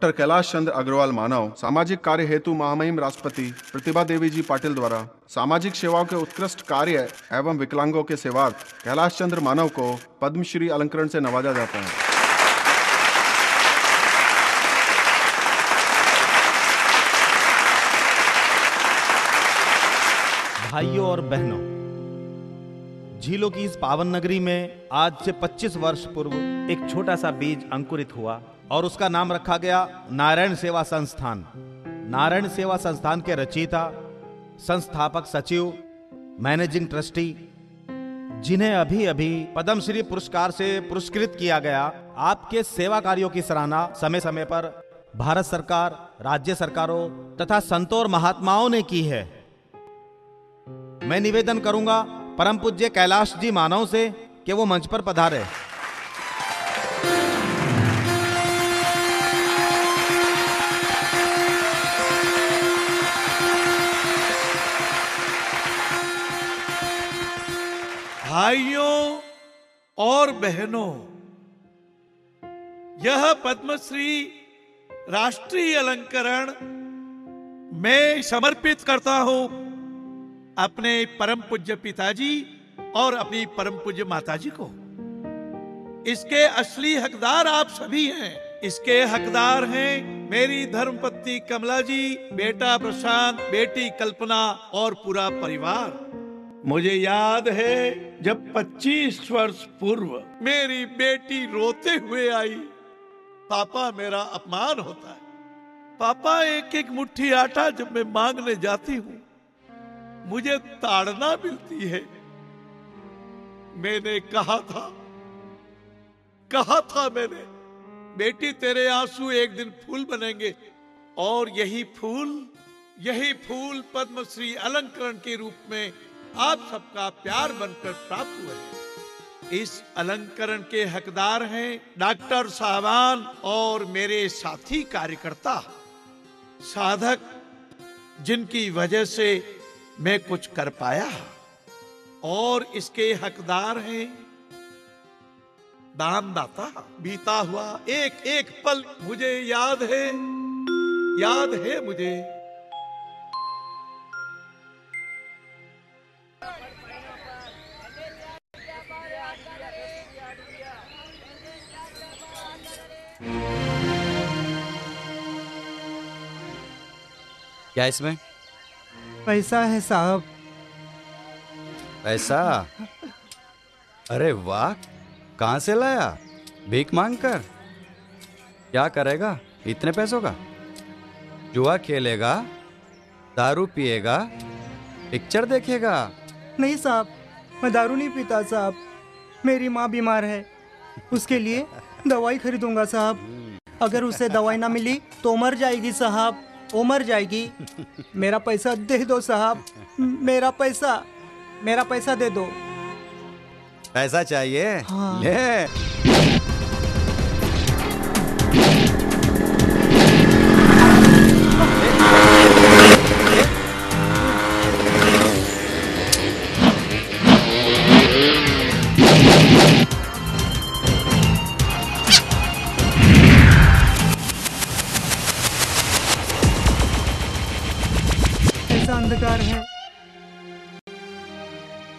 Doctor Kailash Chandra Agarwal मानव सामाजिक कार्य हेतु महामहिम राष्ट्रपति प्रतिभा देवी जी पाटिल द्वारा सामाजिक सेवाओं के उत्कृष्ट कार्य एवं विकलांगों के सेवार्थ कैलाश चंद्र मानव को पद्मश्री अलंकरण से नवाजा जाता है। भाइयों और बहनों, झीलों की इस पावन नगरी में आज से 25 वर्ष पूर्व एक छोटा सा बीज अंकुरित हुआ और उसका नाम रखा गया नारायण सेवा संस्थान। नारायण सेवा संस्थान के रचयिता, संस्थापक सचिव, मैनेजिंग ट्रस्टी, जिन्हें अभी अभी पद्मश्री पुरस्कार से पुरस्कृत किया गया, आपके सेवा कार्यों की सराहना समय समय पर भारत सरकार, राज्य सरकारों तथा संतों और महात्माओं ने की है। मैं निवेदन करूंगा परम पूज्य कैलाश जी मानव से कि वो मंच पर पधारे। भाइयों और बहनों, यह पद्मश्री राष्ट्रीय अलंकरण मैं समर्पित करता हूं अपने परम पूज्य पिताजी और अपनी परम पूज्य माताजी को। इसके असली हकदार आप सभी हैं। इसके हकदार हैं मेरी धर्मपत्नी कमला जी, बेटा प्रशांत, बेटी कल्पना और पूरा परिवार। मुझे याद है जब 25 वर्ष पूर्व मेरी बेटी रोते हुए आई, पापा मेरा अपमान होता है, पापा एक एक मुट्ठी आटा जब मैं मांगने जाती हूं मुझे ताड़ना मिलती है। मैंने कहा था मैंने, बेटी तेरे आंसू एक दिन फूल बनेंगे और यही फूल पद्मश्री अलंकरण के रूप में आप सबका प्यार बनकर प्राप्त हुए हैं। इस अलंकरण के हकदार हैं डॉक्टर साहबान और मेरे साथी कार्यकर्ता, साधक, जिनकी वजह से मैं कुछ कर पाया। और इसके हकदार हैं दानदाता। बीता हुआ एक एक पल मुझे याद है मुझे। क्या इसमें पैसा है साहब। पैसा? अरे वाह, कहां से लाया? भीख मांग कर? क्या करेगा इतने पैसों का? जुआ खेलेगा, दारू पिएगा, पिक्चर देखेगा? नहीं साहब, मैं दारू नहीं पीता साहब। मेरी माँ बीमार है, उसके लिए दवाई खरीदूंगा साहब। अगर उसे दवाई ना मिली तो मर जाएगी साहब, वो मर जाएगी। मेरा पैसा दे दो साहब, मेरा पैसा दे दो। पैसा चाहिए? हाँ। ले। अंधकार है।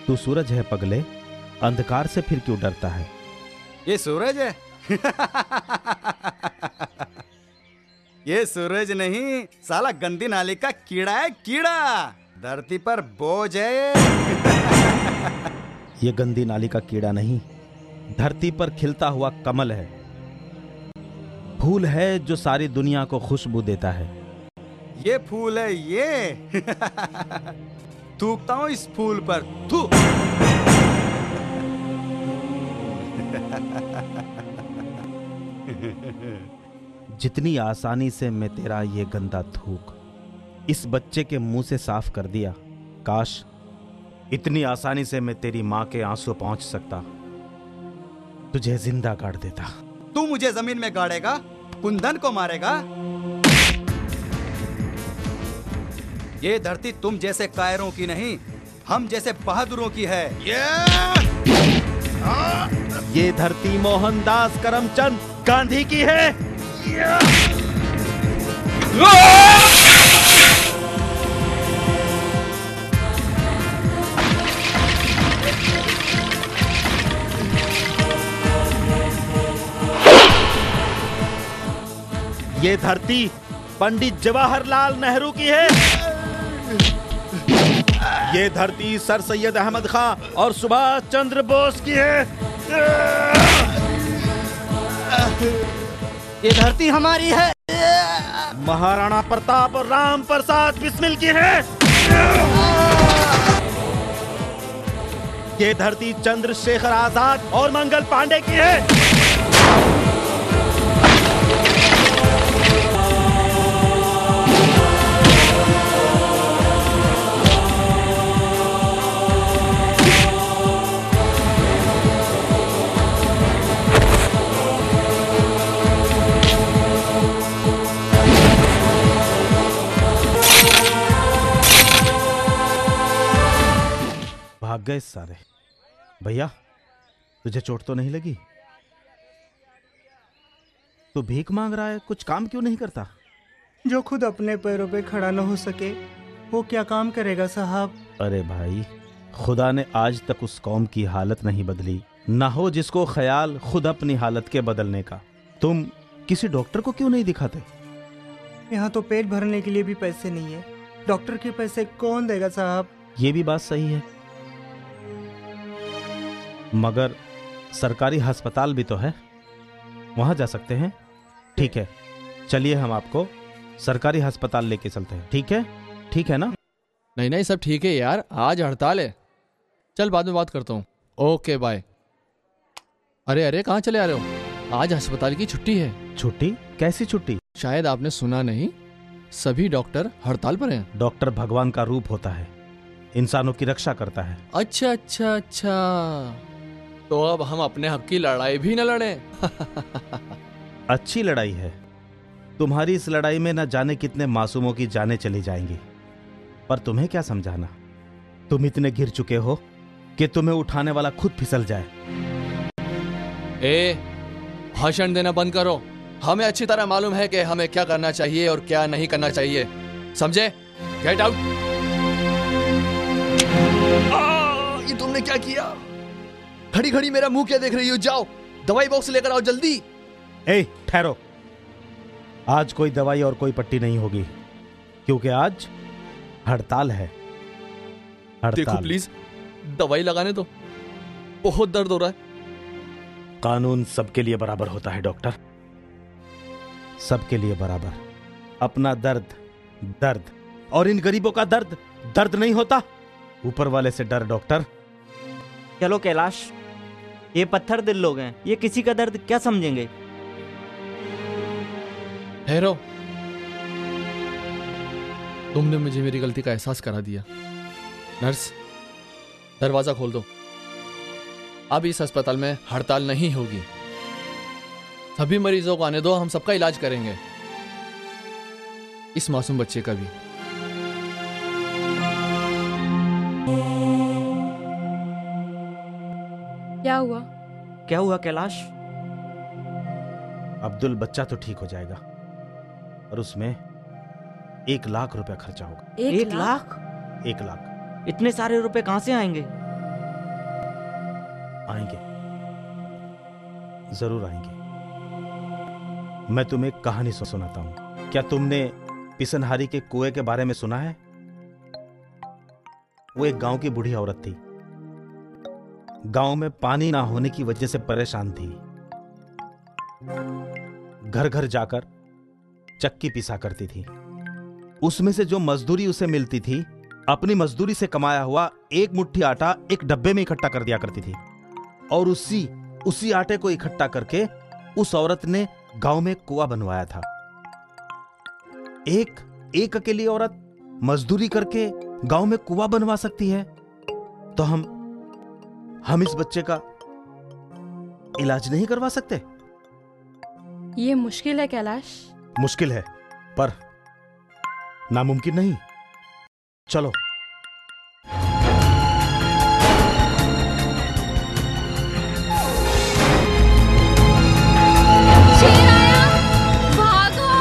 तू सूरज है पगले, अंधकार से फिर क्यों डरता है? ये सूरज है? ये सूरज नहीं, साला गंदी नाली का कीड़ा है, कीड़ा। धरती पर बोझ है ये गंदी नाली का कीड़ा नहीं, धरती पर खिलता हुआ कमल है। फूल है जो सारी दुनिया को खुशबू देता है। ये फूल है ये। थूकता हूं इस फूल पर, थू। जितनी आसानी से मैं तेरा ये गंदा थूक इस बच्चे के मुंह से साफ कर दिया, काश इतनी आसानी से मैं तेरी मां के आंसू पहुंच सकता, तुझे जिंदा गाड़ देता। तू मुझे जमीन में गाड़ेगा, कुंदन को मारेगा। ये धरती तुम जैसे कायरों की नहीं, हम जैसे बहादुरों की है। ये धरती मोहनदास करमचंद गांधी की है। ये धरती पंडित जवाहरलाल नेहरू की है। ये धरती सर सैयद अहमद खां और सुभाष चंद्र बोस की है। ये धरती हमारी है। महाराणा प्रताप और राम प्रसाद बिस्मिल की है। ये धरती चंद्रशेखर आजाद और मंगल पांडे की है। भाग गए सारे। भैया, तुझे चोट तो नहीं लगी? तू भीख मांग रहा है, कुछ काम क्यों नहीं करता? जो खुद अपने पैरों पे खड़ा न हो सके वो क्या काम करेगा साहब? अरे भाई, खुदा ने आज तक उस कौम की हालत नहीं बदली, ना हो जिसको ख्याल खुद अपनी हालत के बदलने का। तुम किसी डॉक्टर को क्यों नहीं दिखाते? यहाँ तो पेट भरने के लिए भी पैसे नहीं है, डॉक्टर के पैसे कौन देगा साहब? ये भी बात सही है, मगर सरकारी अस्पताल भी तो है, वहां जा सकते हैं। ठीक है, चलिए हम आपको सरकारी अस्पताल लेके चलते हैं। ठीक है? ठीक है ना? नहीं नहीं, सब ठीक है यार, आज हड़ताल है। चल बाद में बात करता हूँ। Okay bye. अरे अरे, कहाँ चले आ रहे हो? आज अस्पताल की छुट्टी है। छुट्टी? कैसी छुट्टी? शायद आपने सुना नहीं, सभी डॉक्टर हड़ताल पर हैं। डॉक्टर भगवान का रूप होता है, इंसानों की रक्षा करता है। अच्छा अच्छा अच्छा, तो अब हम अपने हक की लड़ाई भी न लड़ें? अच्छी लड़ाई है। तुम्हारी इस लड़ाई में न जाने कितने मासूमों की जानें चली जाएंगी, पर तुम्हें क्या समझाना। तुम इतने गिर चुके हो कि तुम्हें उठाने वाला खुद फिसल जाए। ए, भाषण देना बंद करो। हमें अच्छी तरह मालूम है कि हमें क्या करना चाहिए और क्या नहीं करना चाहिए, समझे? Get out. ये तुमने क्या किया? खड़ी खड़ी मेरा मुंह क्या देख रही हो? जाओ दवाई बॉक्स लेकर आओ जल्दी। ए, ठहरो। आज कोई दवाई और कोई पट्टी नहीं होगी, क्योंकि आज हड़ताल है। हड़ताल। देखो प्लीज, दवाई लगाने दो, बहुत दर्द हो रहा है। कानून सबके लिए बराबर होता है डॉक्टर, सबके लिए बराबर। अपना दर्द दर्द, और इन गरीबों का दर्द दर्द नहीं होता। ऊपर वाले से डर डॉक्टर। चलो कैलाश, ये पत्थर दिल लोग हैं, ये किसी का दर्द क्या समझेंगे? ठहरो, तुमने मुझे मेरी गलती का एहसास करा दिया। नर्स, दरवाजा खोल दो। अब इस अस्पताल में हड़ताल नहीं होगी। सभी मरीजों को आने दो, हम सबका इलाज करेंगे, इस मासूम बच्चे का भी। क्या हुआ? क्या हुआ कैलाश? अब्दुल बच्चा तो ठीक हो जाएगा, और उसमें 1 लाख रुपया खर्चा होगा। 1 लाख? 1 लाख। इतने सारे रुपए कहां से आएंगे? आएंगे, जरूर आएंगे। मैं तुम्हें एक कहानी सुनाता हूं। क्या तुमने पिसनहारी के कुएं के बारे में सुना है? वो एक गांव की बूढ़ी औरत थी। गांव में पानी ना होने की वजह से परेशान थी। घर घर जाकर चक्की पिसा करती थी। उसमें से जो मजदूरी उसे मिलती थी, अपनी मजदूरी से कमाया हुआ 1 मुट्ठी आटा एक डब्बे में इकट्ठा कर दिया करती थी, और उसी आटे को इकट्ठा करके उस औरत ने गांव में कुआं बनवाया था। एक अकेली औरत मजदूरी करके गांव में कुआं बनवा सकती है, तो हम इस बच्चे का इलाज नहीं करवा सकते? ये मुश्किल है कैलाश। मुश्किल है, पर नामुमकिन नहीं। चलो। शेर आया, भागो!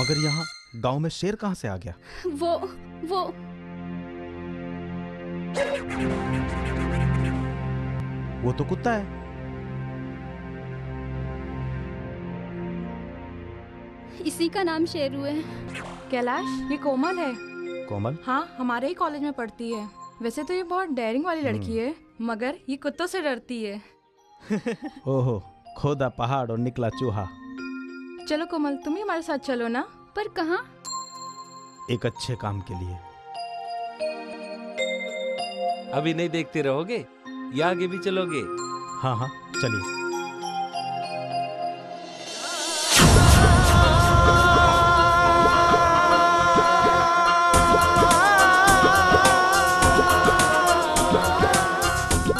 मगर यहाँ गांव में शेर कहाँ से आ गया? वो वो तो कुत्ता है। इसी का नाम शेरू है। कैलाश, ये कोमल है। कोमल? हाँ, हमारे ही कॉलेज में पढ़ती है। वैसे तो ये बहुत डेयरिंग वाली लड़की है, मगर ये कुत्तों से डरती है। ओहो, खोदा पहाड़ और निकला चूहा। चलो कोमल, तुम ही हमारे साथ चलो ना। पर कहाँ? एक अच्छे काम के लिए। अभी नहीं देखते रहोगे या आगे भी चलोगे? हाँ हाँ, चलिए।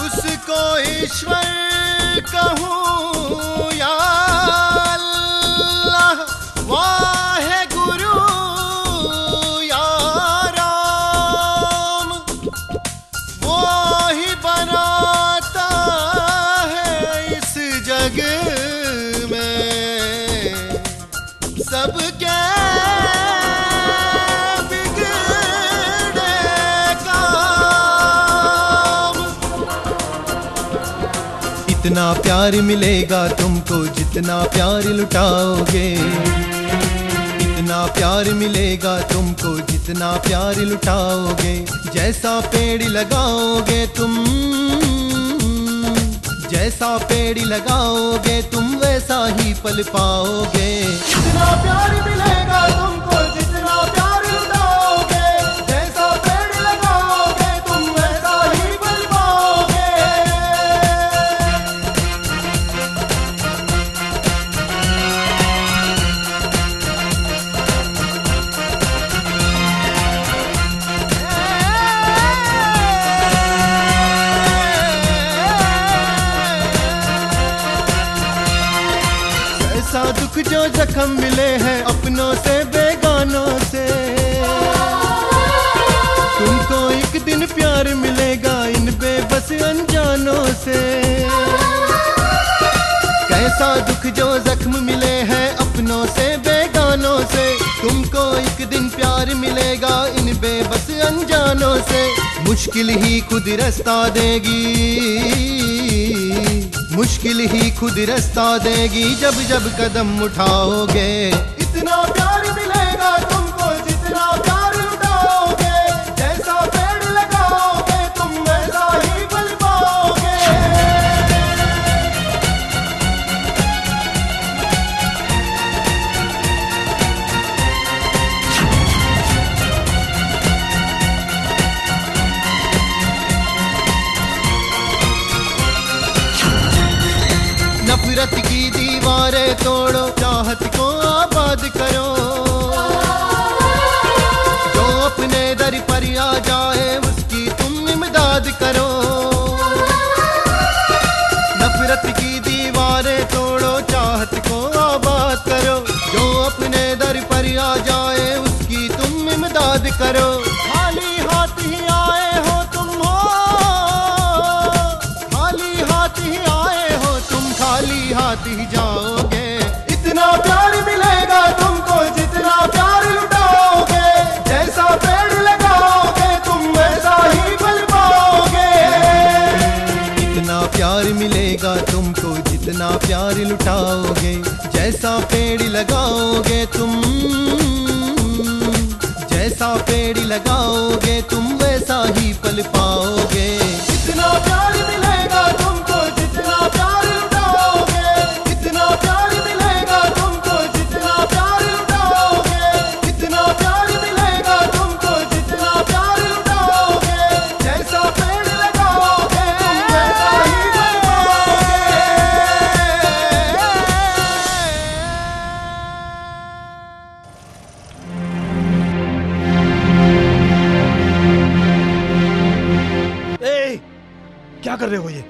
उसको ईश्वर कहूँ या अल्लाह, वाहे गुरु या राम, वो ही बनाता है इस जग में सबके इतना प्यार मिलेगा तुमको जितना प्यार लुटाओगे, इतना प्यार मिलेगा तुमको जितना प्यार लुटाओगे। जैसा पेड़ लगाओगे तुम, जैसा पेड़ लगाओगे तुम वैसा ही फल पाओगे। इतना प्यार मिलेगा तुमको जितना प्यार लुटाओगे, जैसा पेड़ लगाओगे तुम वैसा ही फल पाओगे। ऐसा दुख जो जख्म मिले हैं अपनों से बेगानों से, तुमको एक दिन प्यार मिलेगा इन बेबस अनजानों से। कैसा दुख जो जख्म मिले हैं अपनों से बेगानों से, तुमको एक दिन प्यार मिलेगा इन बेबस अनजानों से। मुश्किल ही खुद रास्ता देगी, मुश्किल ही खुद रास्ता देगी जब जब कदम उठाओगे। इतना प्यार मिलेगा तुमको जितना प्यार लुटाओगे, जैसा पेड़ लगाओगे तुम वैसा ही फल पाओगे। नफरत की दीवारें तोड़ो, चाहत को आबाद करो। जो अपने दर पर आ जाए उसकी तुम इमदाद करो। नफरत की दीवारें तोड़ो, चाहत को आबाद करो। जो अपने दर पर आ जाए उसकी तुम इमदाद करो। खाली हाथ ही आए हो तुम हो, खाली हाथ ही आए हो तुम, खाली हाथ ही जाओगे। इतना प्यार मिलेगा तुमको जितना प्यार लुटाओगे, जैसा पेड़ लगाओगे तुम वैसा ही फल पाओगे। इतना प्यार मिलेगा तुमको जितना प्यार लुटाओगे, जैसा पेड़ लगाओगे तुम, जैसा पेड़ लगाओगे तुम वैसा ही फल पाओगे। इतना प्यार मिलेगा तुमको जितना प्यार लुटाओगे, इतना प्यार मिलेगा तुमको जितना प्यार लुटाओगे, इतना प्यार मिलेगा तुमको जितना प्यार लुटाओगे। जैसा पेड़ लगाओगे तुम वैसा ही फल पाओगे। ए, क्या कर रहे हो ये?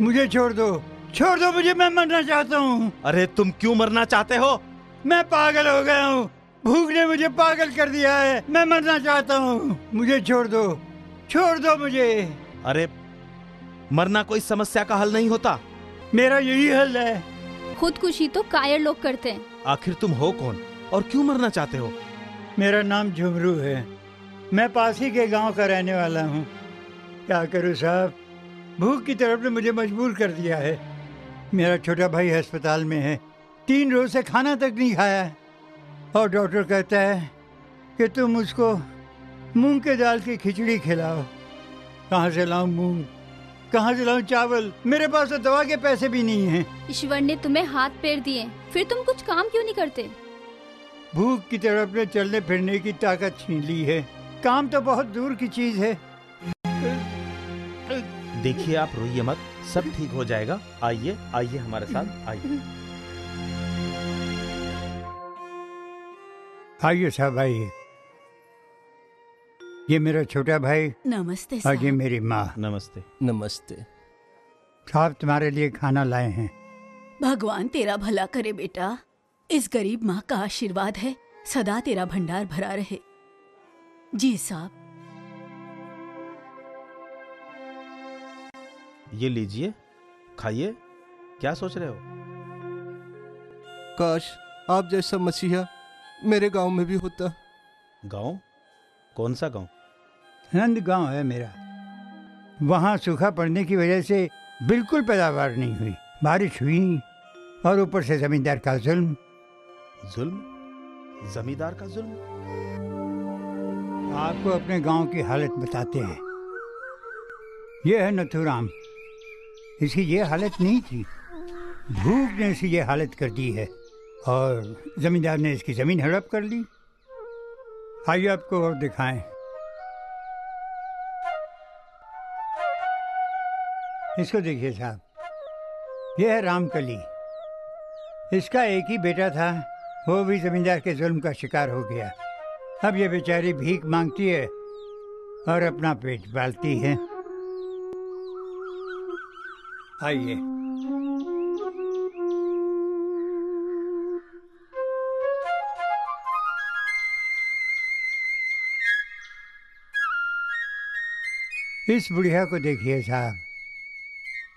मुझे छोड़ दो, छोड़ दो मुझे, मैं मरना चाहता हूँ। अरे तुम क्यों मरना चाहते हो? मैं पागल हो गया हूँ, भूख ने मुझे पागल कर दिया है, मैं मरना चाहता हूँ। मुझे छोड़ दो, छोड़ दो मुझे। अरे मरना कोई समस्या का हल नहीं होता। मेरा यही हल है। खुदकुशी तो कायर लोग करते हैं। आखिर तुम हो कौन और क्यों मरना चाहते हो? मेरा नाम झुमरू है, मैं पास ही के गांव का रहने वाला हूँ। क्या करूँ साहब, भूख की तरफ ने मुझे मजबूर कर दिया है। मेरा छोटा भाई अस्पताल में है, 3 रोज से खाना तक नहीं खाया है, और डॉक्टर कहता है कि तुम उसको मूंग के दाल की खिचड़ी खिलाओ। कहाँ से लाऊं मूंग, कहाँ से लाऊं चावल? मेरे पास तो दवा के पैसे भी नहीं हैं। ईश्वर ने तुम्हें हाथ पैर दिए, फिर तुम कुछ काम क्यों नहीं करते? भूख की तरफ ने चलने फिरने की ताकत छीन ली है, काम तो बहुत दूर की चीज है। देखिए आप रोइए मत, सब ठीक हो जाएगा। आइए आइए हमारे साथ आइए। आइए साहब आइए। ये मेरा छोटा भाई। नमस्ते और साहब। ये मेरी माँ। नमस्ते। नमस्ते। साहब तुम्हारे लिए खाना लाए हैं। भगवान तेरा भला करे बेटा, इस गरीब माँ का आशीर्वाद है, सदा तेरा भंडार भरा रहे। जी साहब। ये लीजिए, खाइए। क्या सोच रहे हो? काश आप जैसा मसीहा मेरे गांव में भी होता। गांव? कौन सा गांव? नंद गांव है मेरा। वहाँ सूखा पड़ने की वजह से बिल्कुल पैदावार नहीं हुई, बारिश हुई और ऊपर से जमींदार का जुल्म। जुल्म? जमींदार का जुल्म? आपको अपने गांव की हालत बताते हैं। ये है नथुराम, इसकी ये हालत नहीं थी, भूख ने इसकी ये हालत कर दी है और जमींदार ने इसकी जमीन हड़प कर ली। आइए आपको और दिखाएं। इसको देखिए साहब, यह है रामकली। इसका एक ही बेटा था, वो भी जमींदार के जुल्म का शिकार हो गया। अब ये बेचारी भीख मांगती है और अपना पेट पालती है। आइए। इस बुढ़िया को देखिए साहब,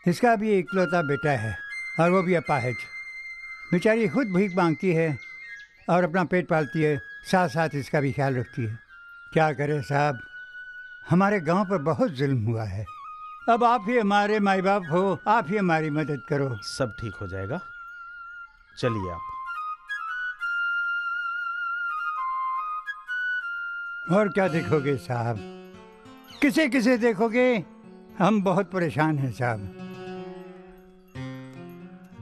इसका भी इकलौता बेटा है और वो भी अपाहिज। बेचारी खुद भीख मांगती है और अपना पेट पालती है, साथ साथ इसका भी ख्याल रखती है। क्या करें साहब, हमारे गांव पर बहुत जुल्म हुआ है। अब आप ही हमारे माई बाप हो, आप ही हमारी मदद करो। सब ठीक हो जाएगा, चलिए आप। और क्या देखोगे साहब, किसे किसे देखोगे? हम बहुत परेशान हैं साहब।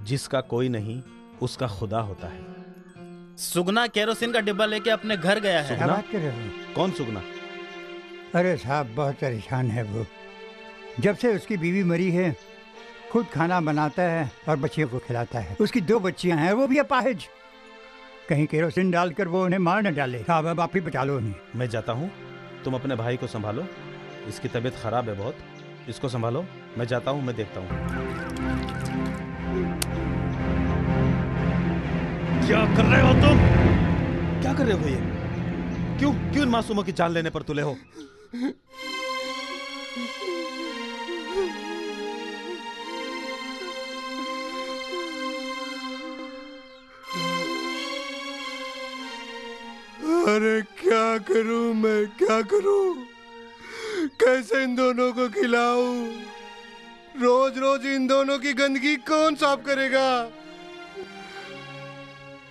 जिसका कोई नहीं उसका खुदा होता है। सुगना केरोसिन का डिब्बा लेके अपने घर गया है। क्या बात कर रहे हो? कौन सुगना? अरे साहब बहुत परेशान है वो। जब से उसकी बीवी मरी है, खुद खाना बनाता है और बच्चियों को खिलाता है। उसकी 2 बच्चियां हैं, वो भी अपाहिज। कहीं केरोसिन डालकर वो उन्हें मार न डाले। साहब अब आप ही बचा लो उन्हें। मैं जाता हूँ, तुम अपने भाई को संभालो, इसकी तबीयत खराब है बहुत, इसको संभालो। मैं जाता हूँ, मैं देखता हूँ। क्या कर रहे हो तुम? क्या कर रहे हो ये? क्यों क्यों इन मासूमों की जान लेने पर तुले हो? अरे क्या करूं मैं, क्या करूं? कैसे इन दोनों को खिलाऊं? रोज रोज इन दोनों की गंदगी कौन साफ करेगा?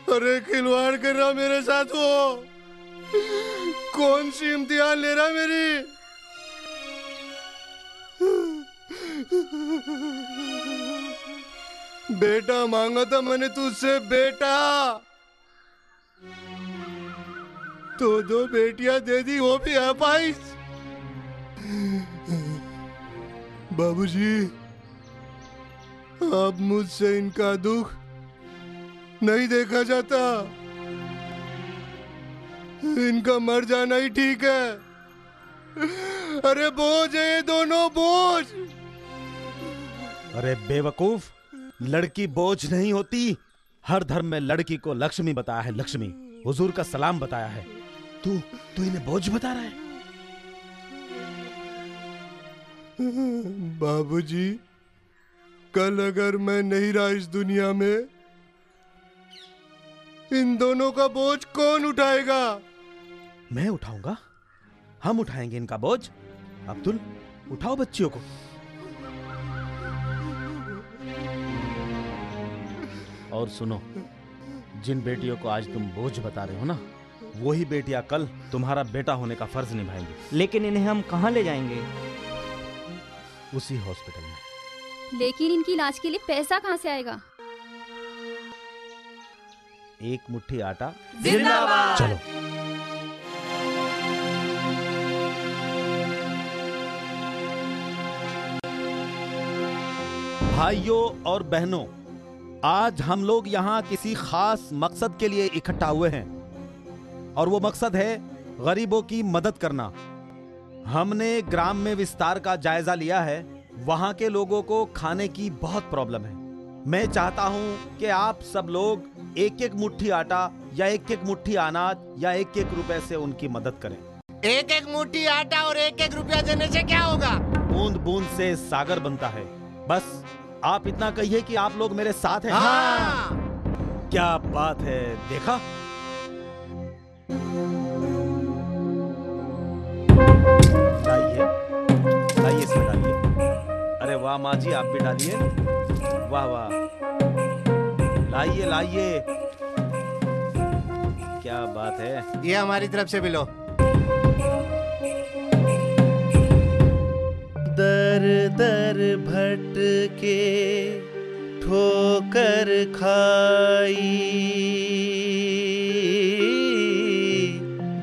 अरे खिलवाड़ कर रहा मेरे साथ वो, कौन सी इम्तिहान ले रहा मेरी? बेटा मांगा था मैंने तुझसे, बेटा। तो 2 बेटियां दे दी, वो भी अपाहिज। बाबूजी, अब मुझसे इनका दुख नहीं देखा जाता, इनका मर जाना ही ठीक है। अरे बोझ है ये दोनों, बोझ। अरे बेवकूफ, लड़की बोझ नहीं होती। हर धर्म में लड़की को लक्ष्मी बताया है, लक्ष्मी, हुजूर का सलाम बताया है। तू इन्हें बोझ बता रहा है? बाबूजी, कल अगर मैं नहीं रहा इस दुनिया में इन दोनों का बोझ कौन उठाएगा? मैं उठाऊंगा। हम उठाएंगे इनका बोझ। अब्दुल, उठाओ बच्चियों को। और सुनो, जिन बेटियों को आज तुम बोझ बता रहे हो ना, वही बेटियां कल तुम्हारा बेटा होने का फर्ज निभाएंगी। लेकिन इन्हें हम कहाँ ले जाएंगे? उसी हॉस्पिटल में। लेकिन इनकी इलाज के लिए पैसा कहाँ से आएगा? एक मुट्ठी आटा जिंदाबाद। चलो। भाइयों और बहनों, आज हम लोग यहाँ किसी खास मकसद के लिए इकट्ठा हुए हैं, और वो मकसद है गरीबों की मदद करना। हमने ग्राम में विस्तार का जायजा लिया है। वहाँ के लोगों को खाने की बहुत प्रॉब्लम है। मैं चाहता हूँ कि आप सब लोग एक एक मुट्ठी आटा या एक एक मुट्ठी अनाज या एक एक रुपए से उनकी मदद करें। एक एक मुट्ठी आटा और एक एक रुपया देने से क्या होगा? बूंद बूंद से सागर बनता है। बस आप इतना कहिए कि आप लोग मेरे साथ हैं। हाँ। क्या बात है, देखा? लाइए, लाइए इसमें डालिए। अरे वाह माँ जी, आप भी डालिए। वाह वाह, लाइए लाइए, क्या बात है। ये हमारी तरफ से भी लो। दर दर भटके ठोकर खाई,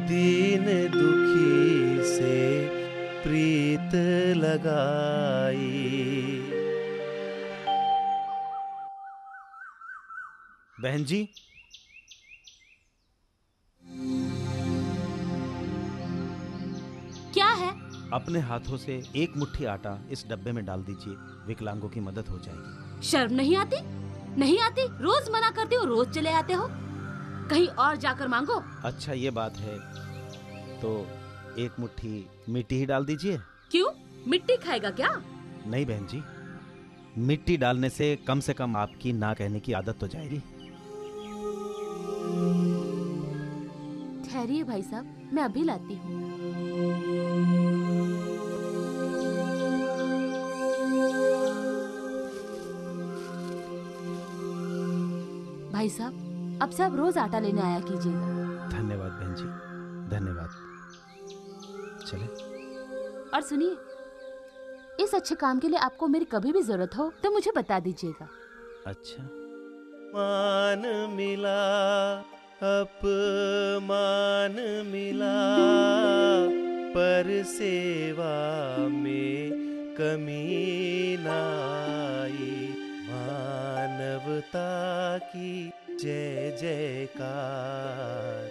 दीन दुखी से प्रीत लगाई। बहन जी, क्या है? अपने हाथों से एक मुट्ठी आटा इस डब्बे में डाल दीजिए। विकलांगों की मदद हो जाएगी। शर्म नहीं आती? नहीं आती? रोज मना करते हो, रोज चले आते हो। कहीं और जाकर मांगो। अच्छा ये बात है, तो एक मुट्ठी मिट्टी ही डाल दीजिए। क्यों? मिट्टी खाएगा क्या? नहीं बहन जी, मिट्टी डालने से कम आपकी ना कहने की आदत तो जाएगी। ठहरिए भाई साहब, मैं अभी लाती हूँ। भाई साहब, अब से आप रोज आटा लेने आया कीजिएगा। धन्यवाद बहन जी, धन्यवाद। चले। और सुनिए, इस अच्छे काम के लिए आपको मेरी कभी भी जरूरत हो तो मुझे बता दीजिएगा। अच्छा। मान मिला, अपमान मिला, पर सेवा में कमी ना आई। मानवता की जय जयकार,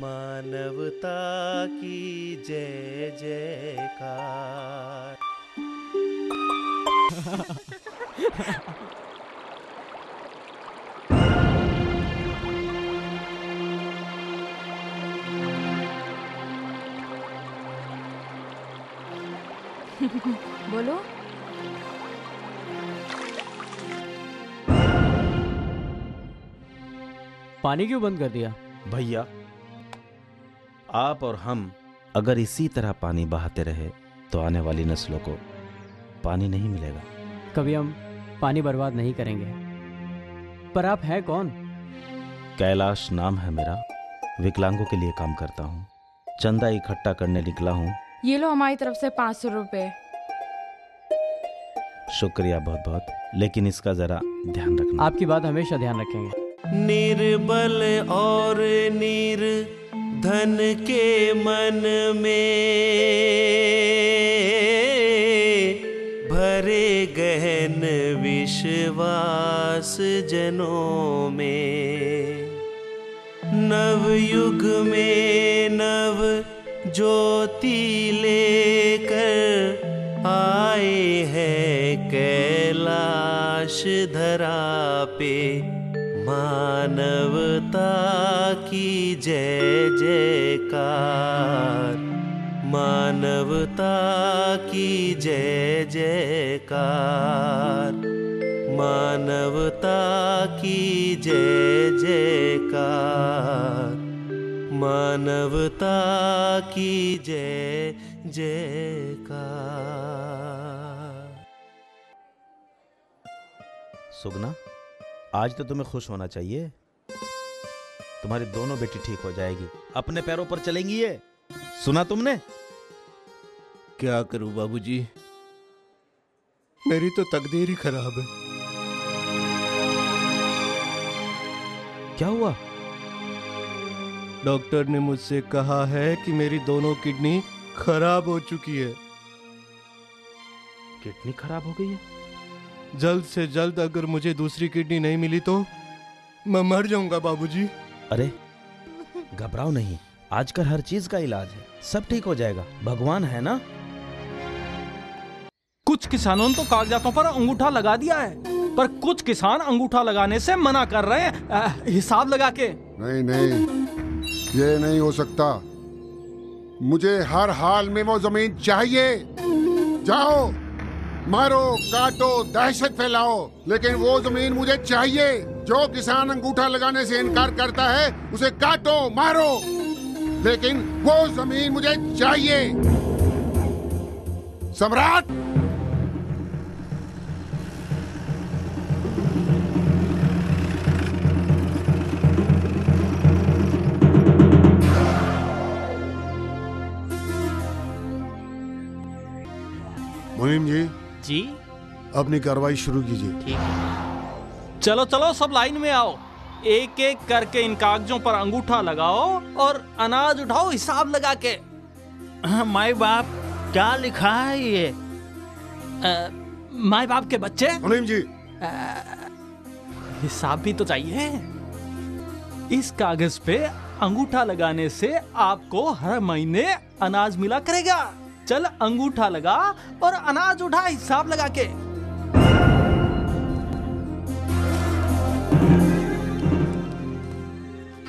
मानवता की जय जयकार। बोलो। पानी क्यों बंद कर दिया? भैया, आप और हम अगर इसी तरह पानी बहाते रहे तो आने वाली नस्लों को पानी नहीं मिलेगा। कभी हम पानी बर्बाद नहीं करेंगे। पर आप हैं कौन? कैलाश नाम है मेरा। विकलांगों के लिए काम करता हूँ। चंदा इकट्ठा करने निकला हूँ। ये लो हमारी तरफ से 500 रुपए। शुक्रिया बहुत बहुत, लेकिन इसका जरा ध्यान रखना। आपकी बात हमेशा ध्यान रखेंगे। निर्बल और निर्धन के मन में भरे गहन विश्वास जनों में। नवयुग में नव ज्योति लेकर आए हैं कैलाश धरा पे। मानवता की जय जयकार, मानवता की जय जयकार, मानवता की जय जयकार। मानवता की जय जयकार। सुगना, आज तो तुम्हें खुश होना चाहिए। तुम्हारी दोनों बेटी ठीक हो जाएगी, अपने पैरों पर चलेंगी ये। सुना तुमने? क्या करूं बाबूजी, मेरी तो तकदीर ही खराब है। क्या हुआ? डॉक्टर ने मुझसे कहा है कि मेरी दोनों किडनी खराब हो चुकी है। किडनी खराब हो गई है? जल्द से जल्द अगर मुझे दूसरी किडनी नहीं मिली तो मैं मर जाऊंगा बाबूजी। अरे घबराओ नहीं, आजकल हर चीज का इलाज है, सब ठीक हो जाएगा, भगवान है ना। कुछ किसानों ने तो कागजातों पर अंगूठा लगा दिया है, पर कुछ किसान अंगूठा लगाने से मना कर रहे हैं, हिसाब लगा के। नहीं नहीं, ये नहीं हो सकता। मुझे हर हाल में वो जमीन चाहिए। जाओ, मारो, काटो, दहशत फैलाओ, लेकिन वो जमीन मुझे चाहिए। जो किसान अंगूठा लगाने से इनकार करता है उसे काटो, मारो, लेकिन वो जमीन मुझे चाहिए। सम्राट, मुनीम जी, अपनी कार्रवाई शुरू कीजिए। ठीक है। चलो चलो, सब लाइन में आओ, एक एक करके इन कागजों पर अंगूठा लगाओ और अनाज उठाओ हिसाब लगा के। माई बाप, क्या लिखा है ये? माई बाप के बच्चे। मुनीम जी, हिसाब भी तो चाहिए। इस कागज पे अंगूठा लगाने से आपको हर महीने अनाज मिला करेगा। चल अंगूठा लगा और अनाज उठा हिसाब लगा के।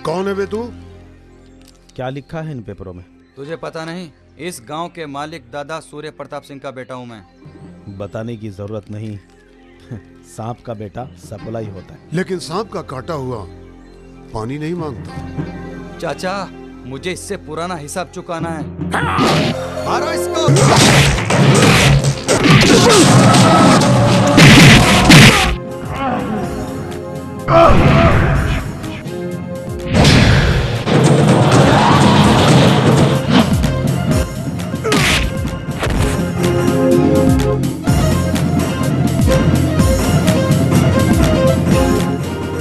कौन है बे तू? क्या लिखा है इन पेपरों में? तुझे पता नहीं? इस गांव के मालिक दादा सूर्य प्रताप सिंह का बेटा हूं मैं। बताने की जरूरत नहीं, सांप का बेटा सपला ही होता है। लेकिन सांप का काटा हुआ पानी नहीं मांगता। चाचा, मुझे इससे पुराना हिसाब चुकाना है। मारो इसको।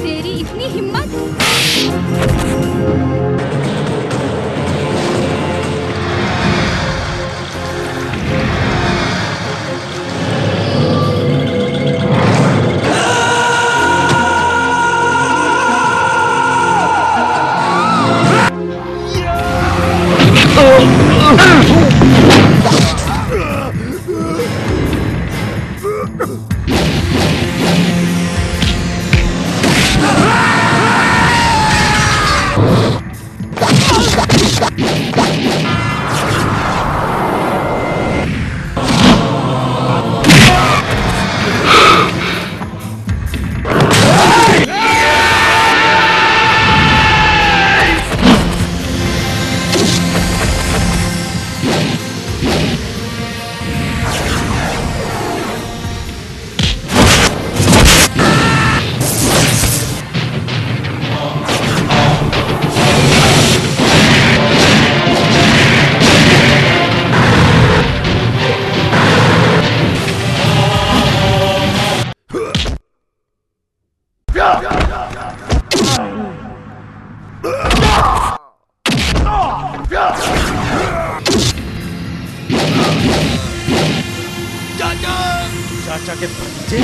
तेरी इतनी हिम्मत! चाचा के बच्चे।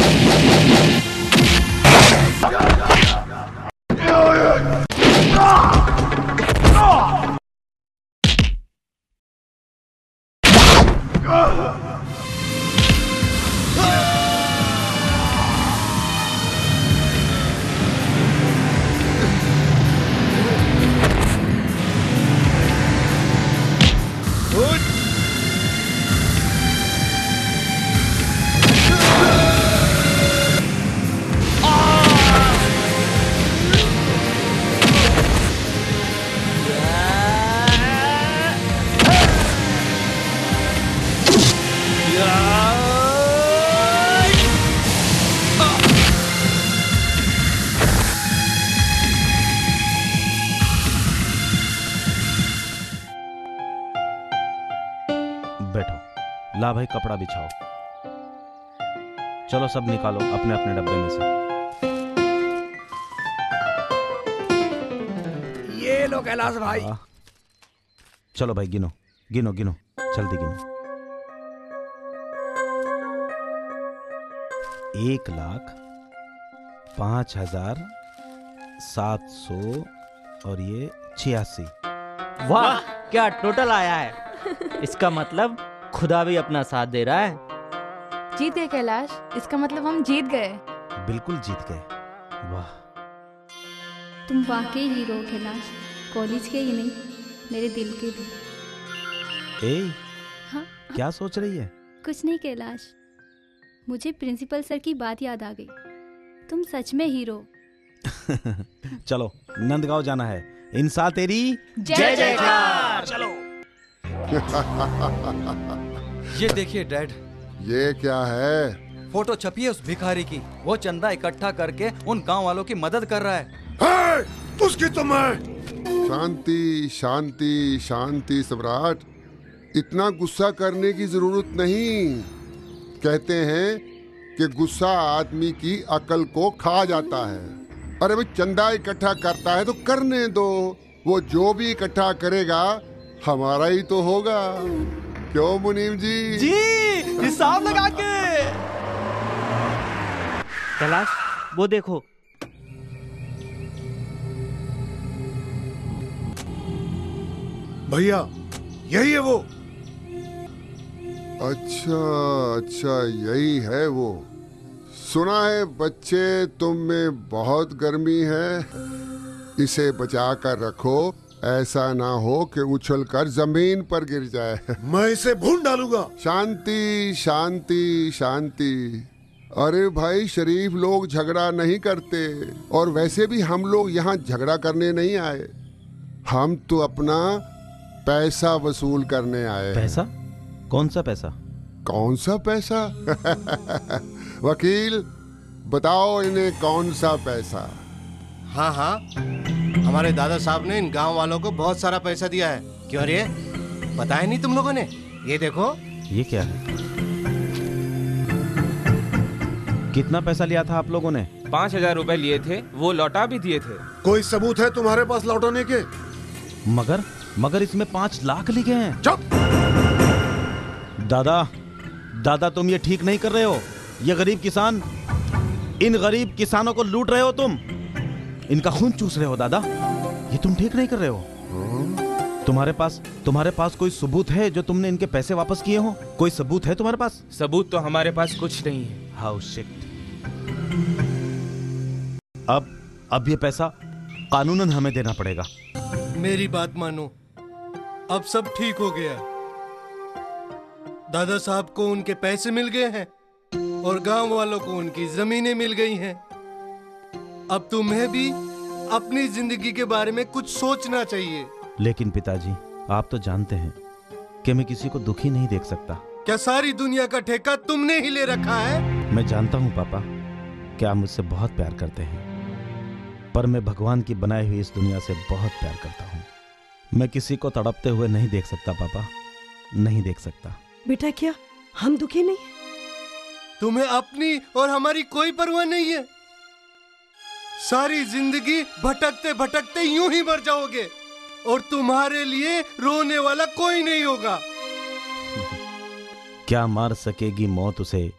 ला भाई कपड़ा बिछाओ। चलो सब निकालो अपने अपने डब्बे में से। ये लो कैलाश भाई। चलो भाई गिनो गिनो गिनो, जल्दी गिनो। 1,05,700 और ये 86। वाह क्या टोटल आया है। इसका मतलब खुदा भी अपना साथ दे रहा है। जीत गए कैलाश, इसका मतलब हम जीत गए। बिल्कुल जीत गए। वाह तुम वाकई हीरो हो कैलाश, कॉलेज के ही नहीं मेरे दिल के भी। ए हाँ क्या सोच रही है? कुछ नहीं कैलाश, मुझे प्रिंसिपल सर की बात याद आ गई। तुम सच में हीरो। चलो नंदगांव जाना है। इंसा तेरी जय जयकार। चलो। ये देखिए डैड, ये क्या है? फोटो छपी है उस भिखारी की। वो चंदा इकट्ठा करके उन गांव वालों की मदद कर रहा है। उसकी तो मैं। शांति शांति शांति सम्राट, इतना गुस्सा करने की जरूरत नहीं। कहते हैं कि गुस्सा आदमी की अकल को खा जाता है। अरे भाई चंदा इकट्ठा करता है तो करने दो, वो जो भी इकट्ठा करेगा हमारा ही तो होगा। क्यों मुनीम जी? जी हिसाब लगा के। कैलाश वो देखो। भैया यही है वो। अच्छा अच्छा यही है वो। सुना है बच्चे तुम में बहुत गर्मी है, इसे बचा कर रखो, ऐसा ना हो कि उछल कर जमीन पर गिर जाए। मैं इसे भून डालूंगा। शांति शांति शांति। अरे भाई शरीफ लोग झगड़ा नहीं करते, और वैसे भी हम लोग यहाँ झगड़ा करने नहीं आए। हम तो अपना पैसा वसूल करने आए। पैसा? कौन सा पैसा? कौन सा पैसा? वकील बताओ इन्हें कौन सा पैसा? हाँ हाँ, हमारे दादा साहब ने इन गांव वालों को बहुत सारा पैसा दिया है। क्यों रे, बताया नहीं तुम लोगों ने? ये देखो। ये क्या है? कितना पैसा लिया था आप लोगों ने? 5,000 रुपए लिए थे, वो लौटा भी दिए थे। कोई सबूत है तुम्हारे पास लौटाने के? मगर इसमें 5 लाख लिखे हैं। चुप! दादा तुम ये ठीक नहीं कर रहे हो। ये गरीब किसान, इन गरीब किसानों को लूट रहे हो तुम, इनका खून चूस रहे हो दादा। ये तुम ठीक नहीं कर रहे हो। तुम्हारे पास कोई सबूत है जो तुमने इनके पैसे वापस किए हो? कोई सबूत है तुम्हारे पास? सबूत तो हमारे पास कुछ नहीं है। How shit. अब ये पैसा कानूनन हमें देना पड़ेगा। मेरी बात मानो, अब सब ठीक हो गया। दादा साहब को उनके पैसे मिल गए हैं और गांव वालों को उनकी जमीनें मिल गई हैं। अब तुम्हें भी अपनी जिंदगी के बारे में कुछ सोचना चाहिए। लेकिन पिताजी, आप तो जानते हैं कि मैं किसी को दुखी नहीं देख सकता। क्या सारी दुनिया का ठेका तुमने ही ले रखा है? मैं जानता हूँ पापा कि आप मुझसे बहुत प्यार करते हैं, पर मैं भगवान की बनाई हुई इस दुनिया से बहुत प्यार करता हूँ। मैं किसी को तड़पते हुए नहीं देख सकता पापा, नहीं देख सकता। बेटा क्या हम दुखी नहीं? तुम्हें अपनी और हमारी कोई परवाह नहीं है। सारी जिंदगी भटकते भटकते यूं ही मर जाओगे और तुम्हारे लिए रोने वाला कोई नहीं होगा। क्या मार सकेगी मौत उसे,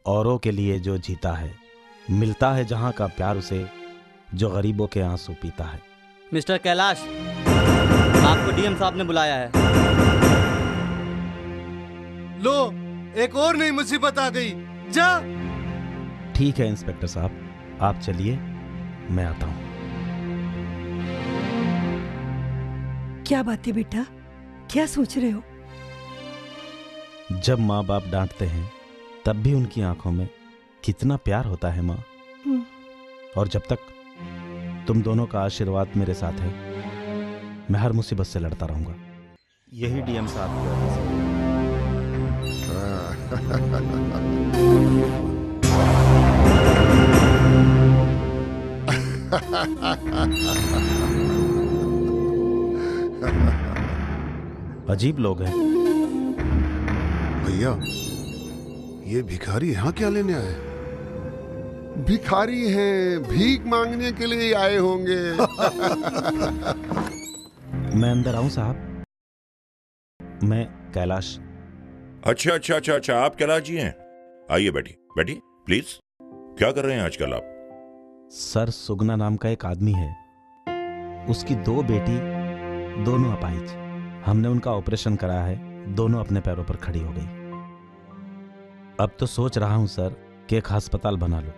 औरों के लिए जो जीता है। मिलता है जहां का प्यार उसे, जो गरीबों के आंसू पीता है। मिस्टर कैलाश, आपको डीएम साहब ने बुलाया है। लो, एक और नई मुसीबत आ गई। जा। ठीक है इंस्पेक्टर साहब, आप चलिए, मैं आता हूं। क्या बात है बेटा, क्या सोच रहे हो? जब माँ बाप डांटते हैं तब भी उनकी आंखों में कितना प्यार होता है माँ। और जब तक तुम दोनों का आशीर्वाद मेरे साथ है, मैं हर मुसीबत से लड़ता रहूंगा। यही डीएम साहब की वजह से। अजीब लोग हैं। भैया, ये भिखारी यहाँ क्या लेने आए? भिखारी हैं, भीख मांगने के लिए आए होंगे। मैं अंदर आऊं साहब? मैं कैलाश। अच्छा अच्छा अच्छा अच्छा, आप कैलाश जी हैं? आइए, बैठिए बैठिए प्लीज। क्या कर रहे हैं आजकल आप? सर, सुगना नाम का एक आदमी है, उसकी 2 बेटी, दोनों अपाहिज। हमने उनका ऑपरेशन कराया है, दोनों अपने पैरों पर खड़ी हो गई। अब तो सोच रहा हूं सर कि एक अस्पताल बना लूं।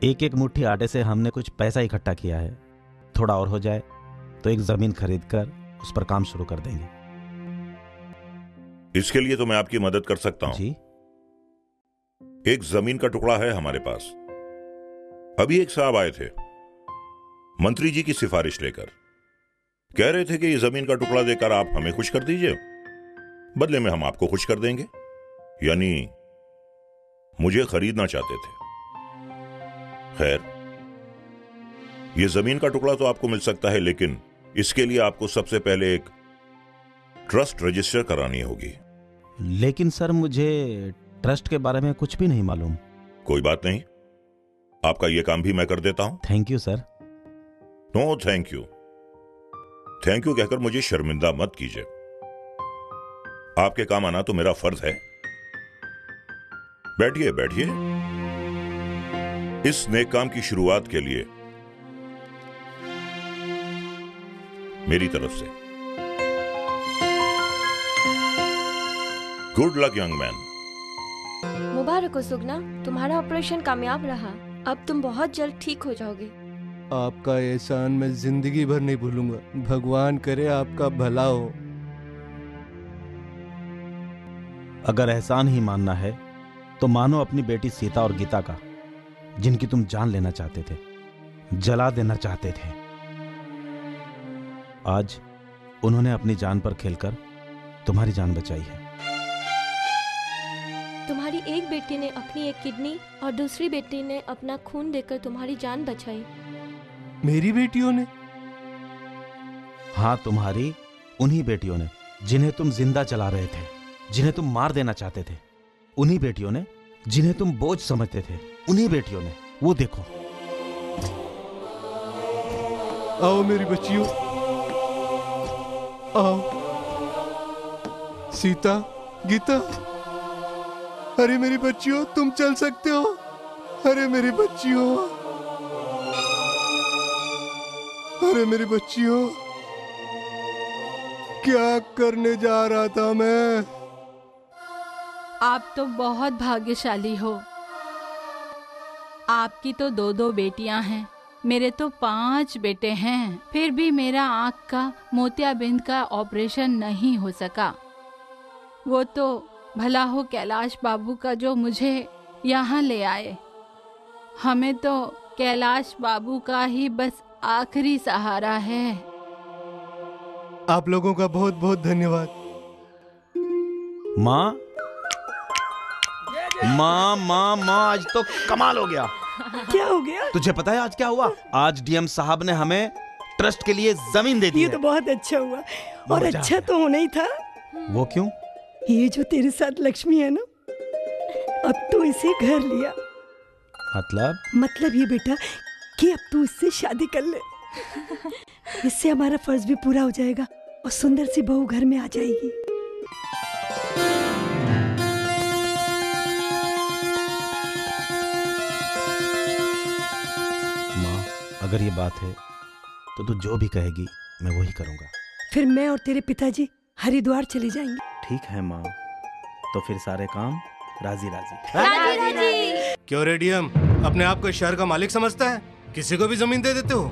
एक एक मुट्ठी आटे से हमने कुछ पैसा इकट्ठा किया है, थोड़ा और हो जाए तो एक जमीन खरीदकर उस पर काम शुरू कर देंगे। इसके लिए तो मैं आपकी मदद कर सकता हूं जी। एक जमीन का टुकड़ा है हमारे पास। अभी एक साहब आए थे मंत्री जी की सिफारिश लेकर, कह रहे थे कि ये जमीन का टुकड़ा देकर आप हमें खुश कर दीजिए, बदले में हम आपको खुश कर देंगे। यानी मुझे खरीदना चाहते थे। खैर, ये जमीन का टुकड़ा तो आपको मिल सकता है, लेकिन इसके लिए आपको सबसे पहले एक ट्रस्ट रजिस्टर करानी होगी। लेकिन सर, मुझे ट्रस्ट के बारे में कुछ भी नहीं मालूम। कोई बात नहीं, आपका यह काम भी मैं कर देता हूं। Thank you sir. No thank you, thank you कहकर मुझे शर्मिंदा मत कीजिए। आपके काम आना तो मेरा फर्ज है। बैठिए बैठिए। इस नेक काम की शुरुआत के लिए मेरी तरफ से गुड लक यंग मैन। मुबारक हो सुगना, तुम्हारा ऑपरेशन कामयाब रहा। अब तुम बहुत जल्द ठीक हो जाओगे। आपका एहसान मैं जिंदगी भर नहीं भूलूंगा। भगवान करे आपका भला हो। अगर एहसान ही मानना है तो मानो अपनी बेटी सीता और गीता का, जिनकी तुम जान लेना चाहते थे, जला देना चाहते थे। आज उन्होंने अपनी जान पर खेलकर तुम्हारी जान बचाई है। तुम्हारी एक बेटी ने अपनी एक किडनी और दूसरी बेटी ने अपना खून देकर तुम्हारी जान बचाई। मेरी बेटियों ने? हाँ, तुम्हारी उन्हीं बेटियों ने जिन्हें तुम जिंदा चला रहे थे, जिन्हें तुम मार देना चाहते थे। उन्हीं बेटियों ने जिन्हें तुम बोझ समझते थे। उन्हीं बेटियों ने। वो देखो। आओ मेरी बच्चियों, आओ। सीता, गीता, अरे मेरी बच्चियों, तुम चल सकते हो। अरे मेरी बच्चियों, अरे मेरी बच्चियों, क्या करने जा रहा था मैं? आप तो बहुत भाग्यशाली हो। आपकी तो 2 बेटियां हैं, मेरे तो 5 बेटे हैं। फिर भी मेरा आँख का मोतियाबिंद का ऑपरेशन नहीं हो सका। वो तो भला हो कैलाश बाबू का जो मुझे यहाँ ले आए। हमें तो कैलाश बाबू का ही बस आखिरी सहारा है। आप लोगों का बहुत बहुत धन्यवाद। माँ, माँ माँ माँ, आज तो कमाल हो गया। क्या हो गया? तुझे पता है आज क्या हुआ? आज डीएम साहब ने हमें ट्रस्ट के लिए जमीन दे दी ये है। तो बहुत अच्छा हुआ। और अच्छा तो होना ही था। वो क्यों? ये जो तेरे साथ लक्ष्मी है ना, अब तो इसे घर लिया। मतलब ये बेटा कि अब तू इससे शादी कर ले। इससे हमारा फर्ज भी पूरा हो जाएगा और सुंदर सी बहू घर में आ जाएगी। माँ, अगर ये बात है तो तू जो भी कहेगी मैं वही करूँगा। फिर मैं और तेरे पिताजी हरिद्वार चले जाएंगे। ठीक है माँ, तो फिर सारे काम राजी राजी। राजी राजी। क्यों रेडियम अपने आप को शहर का मालिक समझता है? किसी को भी जमीन दे देते हो।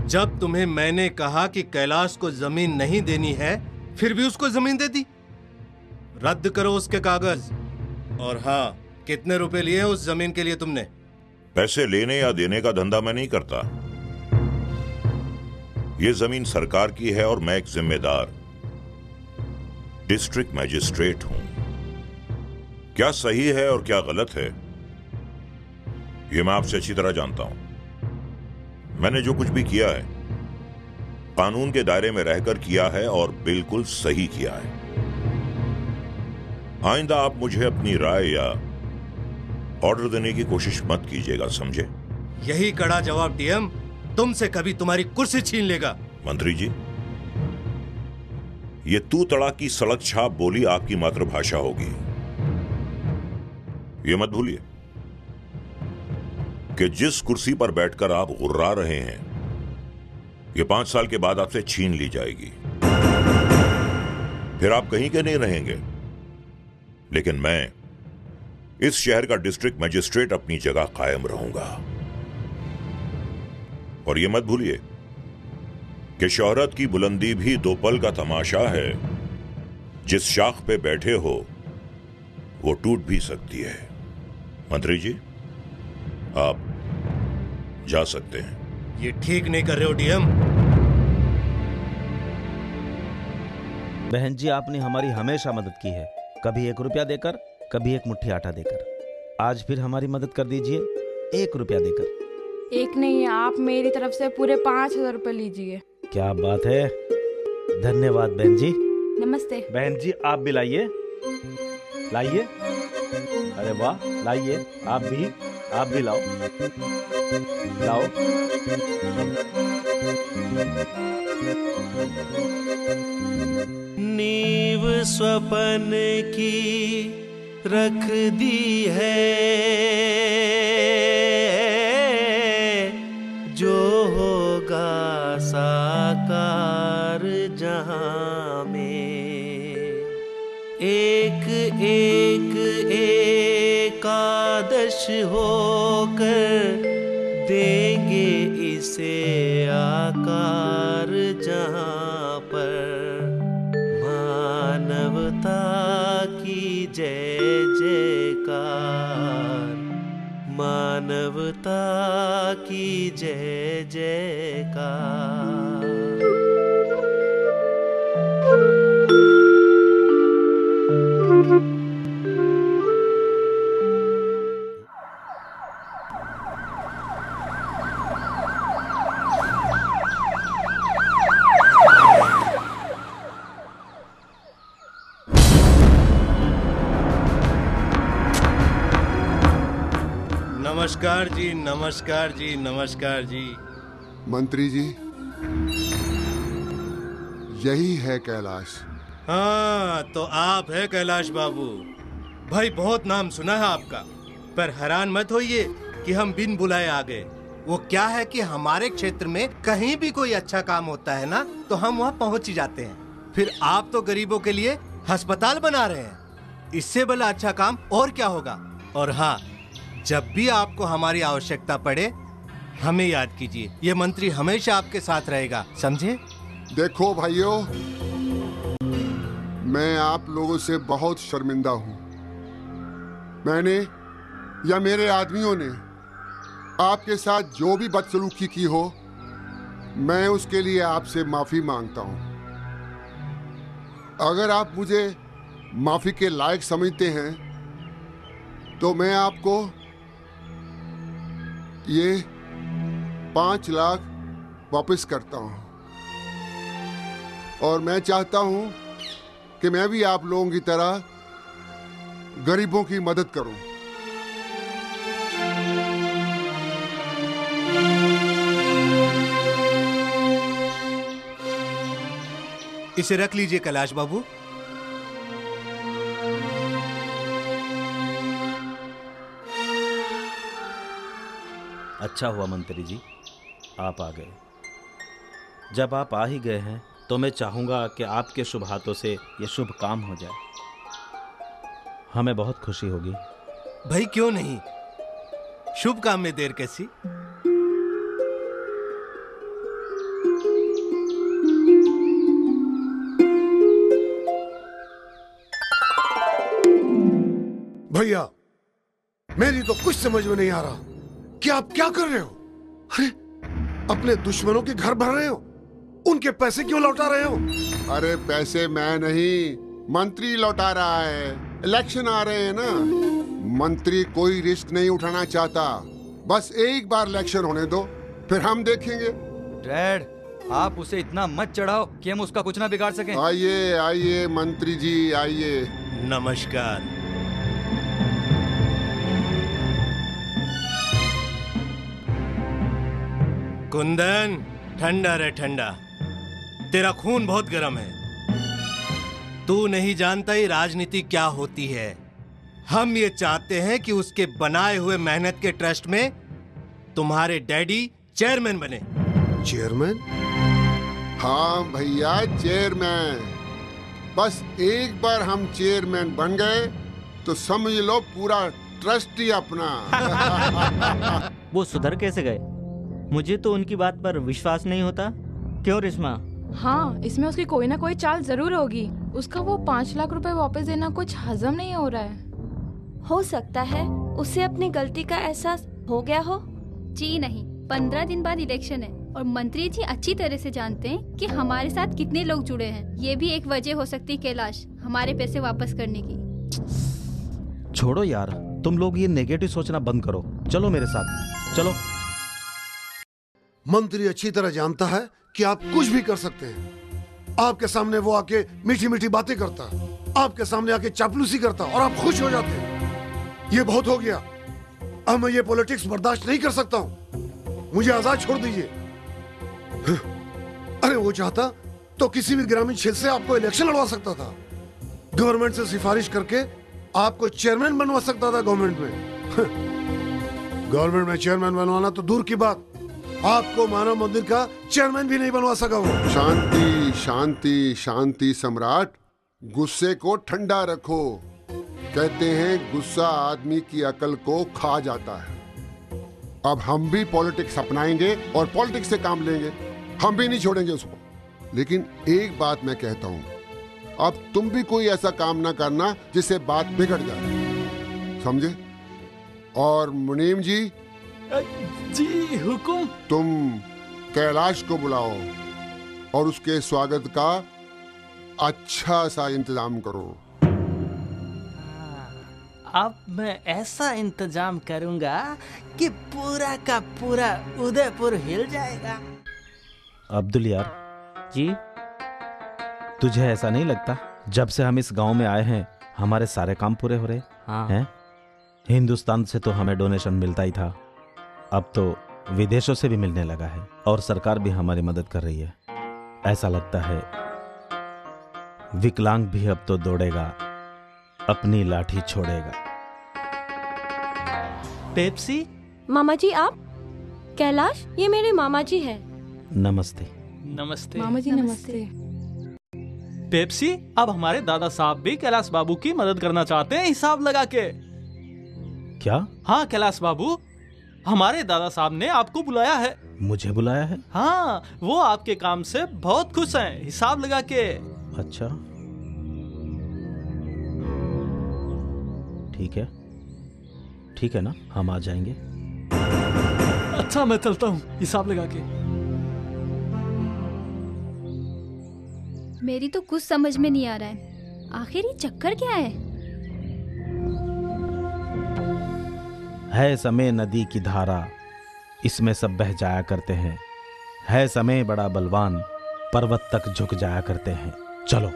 जब तुम्हें मैंने कहा कि कैलाश को जमीन नहीं देनी है, फिर भी उसको जमीन दे दी। रद्द करो उसके कागज। और हाँ, कितने रुपए लिए उस जमीन के लिए तुमने? पैसे लेने या देने का धंधा मैं नहीं करता। ये जमीन सरकार की है और मैं एक जिम्मेदार डिस्ट्रिक्ट मैजिस्ट्रेट हूं। क्या सही है और क्या गलत है, ये मैं आपसे अच्छी तरह जानता हूं। मैंने जो कुछ भी किया है कानून के दायरे में रहकर किया है और बिल्कुल सही किया है। आइंदा आप मुझे अपनी राय या ऑर्डर देने की कोशिश मत कीजिएगा, समझे? यही कड़ा जवाब डीएम तुमसे कभी तुम्हारी कुर्सी छीन लेगा। मंत्री जी, ये तू तड़ा की सड़क छाप बोली आपकी मातृभाषा होगी, ये मत भूलिए कि जिस कुर्सी पर बैठकर आप गुर्रा रहे हैं, ये 5 साल के बाद आपसे छीन ली जाएगी। फिर आप कहीं के नहीं रहेंगे, लेकिन मैं इस शहर का डिस्ट्रिक्ट मजिस्ट्रेट अपनी जगह कायम रहूंगा। और यह मत भूलिए कि शोहरत की बुलंदी भी 2 पल का तमाशा है। जिस शाख पे बैठे हो वो टूट भी सकती है। मंत्री जी, आप जा सकते हैं। ये ठीक नहीं कर रहे हो डीएम। बहन जी, आपने हमारी हमेशा मदद की है, कभी 1 रुपया देकर, कभी 1 मुट्ठी आटा देकर। आज फिर हमारी मदद कर दीजिए 1 रुपया देकर। 1 नहीं है, आप मेरी तरफ से पूरे 5000 रुपए लीजिए। क्या बात है, धन्यवाद बहन जी। नमस्ते बहन जी, आप भी लाइए, लाइए। अरे वाह, लाइए, आप भी लाओ, लाओ। नींव स्वपन की रख दी है, जो होगा साकार जहां में। एक एक एकादश होकर देंगे इसे आकार जहां पर। मानवता की जय जयकार, मानवता की जय जयकार। नमस्कार जी, नमस्कार जी, नमस्कार जी। मंत्री जी, यही है कैलाश। हाँ, तो आप है कैलाश बाबू। भाई बहुत नाम सुना है आपका, पर हैरान मत होइए कि हम बिन बुलाए आ गए। वो क्या है कि हमारे क्षेत्र में कहीं भी कोई अच्छा काम होता है ना, तो हम वहाँ पहुँच ही जाते हैं। फिर आप तो गरीबों के लिए अस्पताल बना रहे हैं, इससे बड़ा अच्छा काम और क्या होगा। और हाँ, जब भी आपको हमारी आवश्यकता पड़े हमें याद कीजिए, ये मंत्री हमेशा आपके साथ रहेगा, समझे? देखो भाइयों, मैं आप लोगों से बहुत शर्मिंदा हूं। मैंने या मेरे आदमियों ने आपके साथ जो भी बदसलूकी की हो, मैं उसके लिए आपसे माफी मांगता हूं। अगर आप मुझे माफी के लायक समझते हैं तो मैं आपको ये 5 लाख वापस करता हूं। और मैं चाहता हूं कि मैं भी आप लोगों की तरह गरीबों की मदद करूं। इसे रख लीजिए कैलाश बाबू। अच्छा हुआ मंत्री जी, आप आ गए। जब आप आ ही गए हैं तो मैं चाहूंगा कि आपके शुभ हाथों से ये शुभ काम हो जाए। हमें बहुत खुशी होगी। भाई क्यों नहीं, शुभ काम में देर कैसी। भैया, मेरी तो कुछ समझ में नहीं आ रहा कि आप क्या कर रहे हो। अरे, अपने दुश्मनों के घर भर रहे हो, उनके पैसे क्यों लौटा रहे हो? अरे पैसे मैं नहीं, मंत्री लौटा रहा है। इलेक्शन आ रहे हैं ना, मंत्री कोई रिस्क नहीं उठाना चाहता। बस एक बार इलेक्शन होने दो, फिर हम देखेंगे। डैड, आप उसे इतना मत चढ़ाओ कि हम उसका कुछ ना बिगाड़ सकें। आइए आइए मंत्री जी, आइए। नमस्कार। कुंदन, ठंडा रे ठंडा, तेरा खून बहुत गर्म है। तू नहीं जानता ही राजनीति क्या होती है। हम ये चाहते हैं कि उसके बनाए हुए मेहनत के ट्रस्ट में तुम्हारे डैडी चेयरमैन बने। चेयरमैन? हाँ भैया, चेयरमैन। बस एक बार हम चेयरमैन बन गए तो समझ लो पूरा ट्रस्ट ही अपना। वो सुधर कैसे गए? मुझे तो उनकी बात पर विश्वास नहीं होता। क्यों रिश्मा? हाँ, इसमें उसकी कोई ना कोई चाल जरूर होगी। उसका वो 5 लाख रुपए वापस देना कुछ हजम नहीं हो रहा है। हो सकता है उसे अपनी गलती का एहसास हो गया हो। जी नहीं, 15 दिन बाद इलेक्शन है और मंत्री जी अच्छी तरह से जानते हैं कि हमारे साथ कितने लोग जुड़े हैं। ये भी एक वजह हो सकती है कैलाश, हमारे पैसे वापस करने की। छोड़ो यार, तुम लोग ये नेगेटिव सोचना बंद करो। चलो मेरे साथ, चलो। मंत्री अच्छी तरह जानता है कि आप कुछ भी कर सकते हैं। आपके सामने वो आके मीठी मीठी बातें करता, आपके सामने आके चापलूसी करता और आप खुश हो जाते हैं। ये बहुत हो गया, अब मैं ये पॉलिटिक्स बर्दाश्त नहीं कर सकता हूँ। मुझे आजाद छोड़ दीजिए। अरे वो चाहता तो किसी भी ग्रामीण क्षेत्र से आपको इलेक्शन लड़वा सकता था। गवर्नमेंट से सिफारिश करके आपको चेयरमैन बनवा सकता था गवर्नमेंट में। गवर्नमेंट में चेयरमैन बनवाना तो दूर की बात, आपको मानव मंदिर का चेयरमैन भी नहीं बनवा सका वो। शांति शांति शांति सम्राट, गुस्से को ठंडा रखो। कहते हैं गुस्सा आदमी की अकल को खा जाता है। अब हम भी पॉलिटिक्स अपनाएंगे और पॉलिटिक्स से काम लेंगे। हम भी नहीं छोड़ेंगे उसको। लेकिन एक बात मैं कहता हूं, अब तुम भी कोई ऐसा काम ना करना जिससे बात बिगड़ जाए, समझे? और मुनीम जी? जी हुकुम। तुम कैलाश को बुलाओ और उसके स्वागत का अच्छा सा इंतजाम करो। अब मैं ऐसा इंतजाम करूंगा कि पूरा का पूरा उदयपुर हिल जाएगा। अब्दुल यार। जी? तुझे ऐसा नहीं लगता जब से हम इस गांव में आए हैं हमारे सारे काम पूरे हो रहे हैं? हिंदुस्तान से तो हमें डोनेशन मिलता ही था, अब तो विदेशों से भी मिलने लगा है और सरकार भी हमारी मदद कर रही है। ऐसा लगता है विकलांग भी अब तो दौड़ेगा, अपनी लाठी छोड़ेगा। पेप्सी? मामा जी आप? कैलाश, ये मेरे मामा जी हैं। नमस्ते। नमस्ते मामा जी नमस्ते। पेप्सी, अब हमारे दादा साहब भी कैलाश बाबू की मदद करना चाहते हैं हिसाब लगा के। क्या? हाँ कैलाश बाबू, हमारे दादा साहब ने आपको बुलाया है। मुझे बुलाया है? हाँ, वो आपके काम से बहुत खुश हैं, हिसाब लगा के। अच्छा, ठीक है ना, हम आ जाएंगे। अच्छा मैं चलता हूँ हिसाब लगा के। मेरी तो कुछ समझ में नहीं आ रहा है, आखिर ये चक्कर क्या है समय नदी की धारा, इसमें सब बह जाया करते हैं। है समय बड़ा बलवान, पर्वत तक झुक जाया करते हैं। चलो।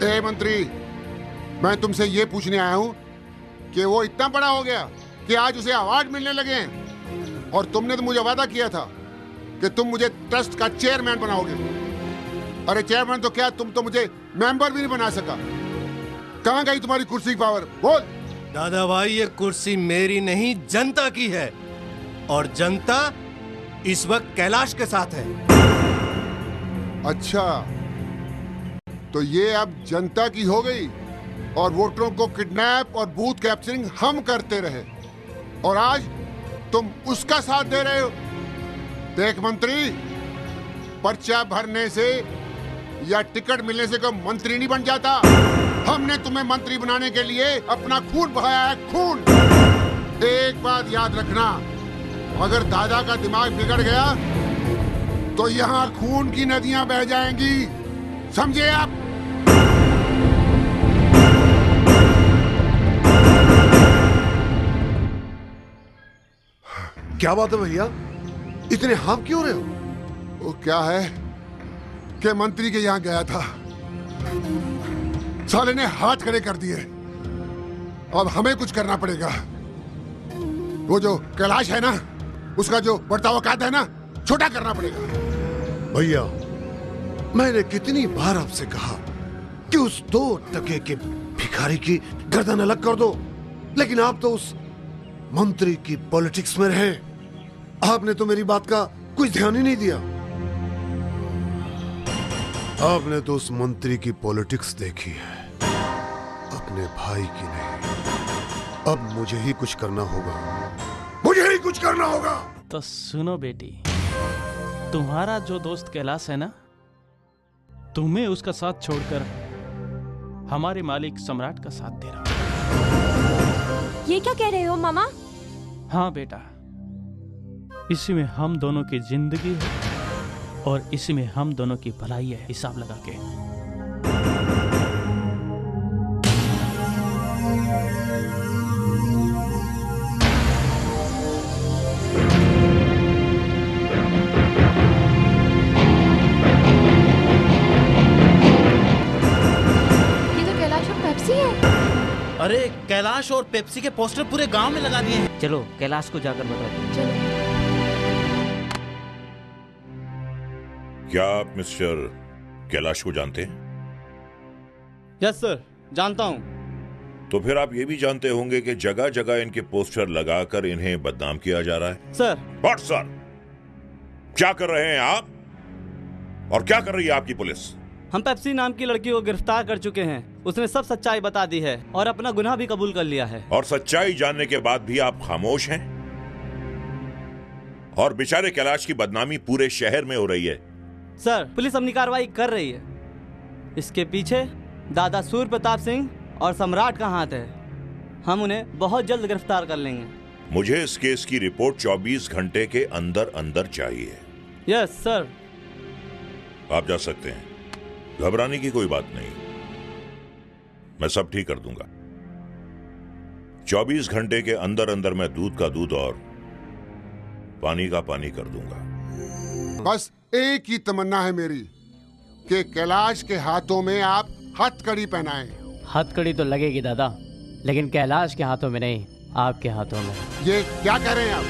ए मंत्री, मैं तुमसे ये पूछने आया हूं कि वो इतना बड़ा हो गया कि आज उसे अवार्ड मिलने लगे हैं, और तुमने तो मुझे वादा किया था कि तुम मुझे ट्रस्ट का चेयरमैन बनाओगे। अरे चेयरमैन तो क्या, तुम तो मुझे मेंबर भी नहीं बना सका। कहां गई तुम्हारी कुर्सी की पावर? बोल। दादा भाई, ये कुर्सी मेरी नहीं जनता की है, और जनता इस वक्त कैलाश के साथ है। अच्छा, तो ये अब जनता की हो गई और वोटरों को किडनैप और बूथ कैप्चरिंग हम करते रहे, और आज तुम उसका साथ दे रहे हो। देख मंत्री, पर्चा भरने से या टिकट मिलने से कोई मंत्री नहीं बन जाता। हमने तुम्हें मंत्री बनाने के लिए अपना खून बहाया है, खून। एक बात याद रखना, अगर दादा का दिमाग बिगड़ गया तो यहाँ खून की नदियां बह जाएंगी, समझे आप? क्या बात है भैया, इतने हाफ क्यों रहे हो? वो क्या है कि मंत्री के यहाँ गया था, साले ने हाथ खड़े कर दिए। अब हमें कुछ करना पड़ेगा। वो जो कैलाश है ना, उसका जो बढ़ता हुआ कायदा है ना, छोटा करना पड़ेगा। भैया, मैंने कितनी बार आपसे कहा कि उस 2 टके के भिखारी की गर्दन अलग कर दो, लेकिन आप तो उस मंत्री की पॉलिटिक्स में रहे। आपने तो मेरी बात का कुछ ध्यान ही नहीं दिया। आपने तो उस मंत्री की पॉलिटिक्स देखी है, अपने भाई की नहीं। अब मुझे ही कुछ करना होगा, मुझे ही कुछ करना होगा। तो सुनो बेटी, तुम्हारा जो दोस्त कैलाश है ना, तुम्हें उसका साथ छोड़कर हमारे मालिक सम्राट का साथ दे रहा। ये क्या कह रहे हो मामा? हाँ बेटा, इसी में हम दोनों की जिंदगी है और इसी में हम दोनों की भलाई है, हिसाब लगा के। ये तो कैलाश और पेप्सी है। अरे कैलाश और पेप्सी के पोस्टर पूरे गांव में लगा दिए हैं। चलो कैलाश को जाकर बताते हैं। चलो। क्या आप मिस्टर कैलाश को जानते हैं? यस सर, जानता हूँ। तो फिर आप ये भी जानते होंगे कि जगह जगह इनके पोस्टर लगाकर इन्हें बदनाम किया जा रहा है। सर। What sir? क्या कर रहे हैं आप और क्या कर रही है आपकी पुलिस? हम पेप्सी नाम की लड़की को गिरफ्तार कर चुके हैं। उसने सब सच्चाई बता दी है और अपना गुनाह भी कबूल कर लिया है। और सच्चाई जानने के बाद भी आप खामोश हैं? और बेचारे कैलाश की बदनामी पूरे शहर में हो रही है। सर, पुलिस अपनी कार्रवाई कर रही है। इसके पीछे दादा सूर्य प्रताप सिंह और सम्राट का हाथ है। हम उन्हें बहुत जल्द गिरफ्तार कर लेंगे। मुझे इस केस की रिपोर्ट 24 घंटे के अंदर अंदर चाहिए। Yes sir. आप जा सकते हैं, घबराने की कोई बात नहीं, मैं सब ठीक कर दूंगा। 24 घंटे के अंदर अंदर मैं दूध का दूध और पानी का पानी कर दूंगा। बस एक ही तमन्ना है मेरी कि कैलाश के हाथों में आप हथकड़ी पहनाएं। हथकड़ी तो लगेगी दादा, लेकिन कैलाश के हाथों में नहीं, आपके हाथों में। ये क्या कह रहे हैं आप?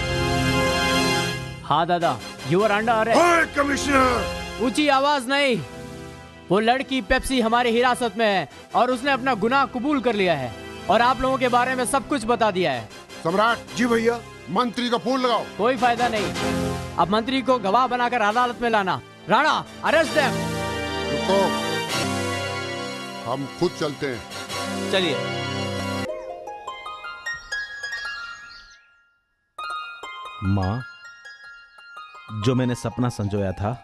हाँ दादा, you are under arrest. Commissioner, ऊंची आवाज नहीं। वो लड़की पेप्सी हमारी हिरासत में है और उसने अपना गुनाह कबूल कर लिया है और आप लोगों के बारे में सब कुछ बता दिया है। सम्राट जी, भैया मंत्री का फोन लगाओ। कोई फायदा नहीं। अब मंत्री को गवाह बनाकर अदालत में लाना। Rana, arrest them. रुको, हम खुद चलते हैं। चलिए। माँ, जो मैंने सपना संजोया था,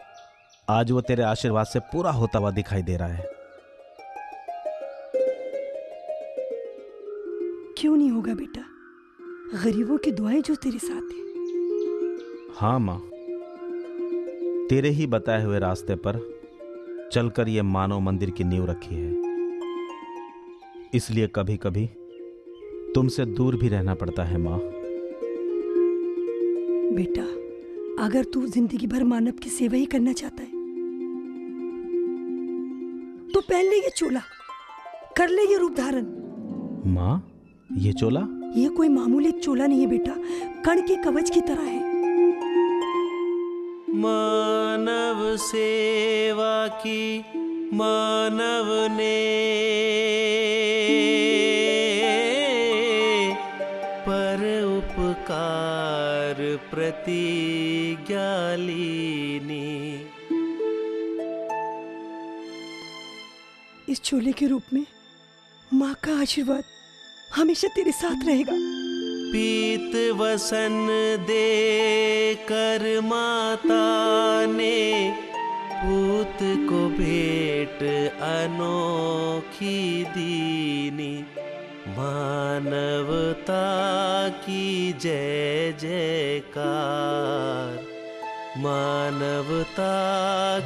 आज वो तेरे आशीर्वाद से पूरा होता हुआ दिखाई दे रहा है। क्यों नहीं होगा बेटा? गरीबों की दुआएं जो तेरे साथ है। हाँ माँ, तेरे ही बताए हुए रास्ते पर चलकर ये मानव मंदिर की नींव रखी है। इसलिए कभी कभी तुमसे दूर भी रहना पड़ता है माँ। बेटा, अगर तू जिंदगी भर मानव की सेवा ही करना चाहता है तो पहन ले ये चोला, कर ले ये रूप धारण। माँ, ये चोला? ये कोई मामूली चोला नहीं है बेटा, कण के कवच की तरह है। मानव सेवा की मानव ने पर उपकार प्रतिज्ञा लीनी। इस चोले के रूप में माँ का आशीर्वाद हमेशा तेरे साथ रहेगा। पीत वसन दे कर माता ने पूत को भेंट अनोखी दीनी। मानवता की जय जयकार, मानवता